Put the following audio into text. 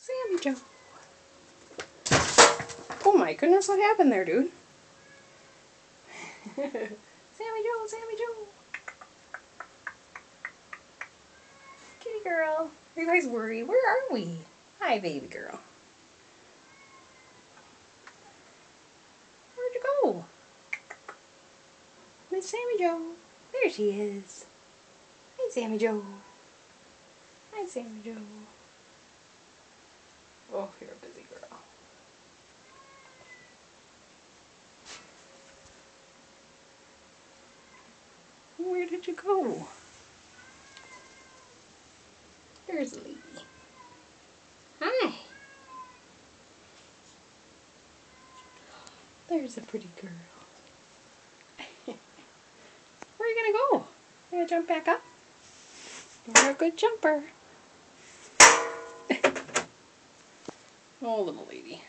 Sammy Joe. Oh my goodness, what happened there, dude? Sammy Joe, Sammy Joe. Kitty girl. You guys worry. Where are we? Hi, baby girl. Where'd you go? Miss Sammy Joe. There she is. Hi, Sammy Joe. Hi, Sammy Joe. Oh, you're a busy girl. Where did you go? There's a lady. Hi. There's a pretty girl. Where are you gonna go? You gonna jump back up? You're a good jumper. Oh, little lady.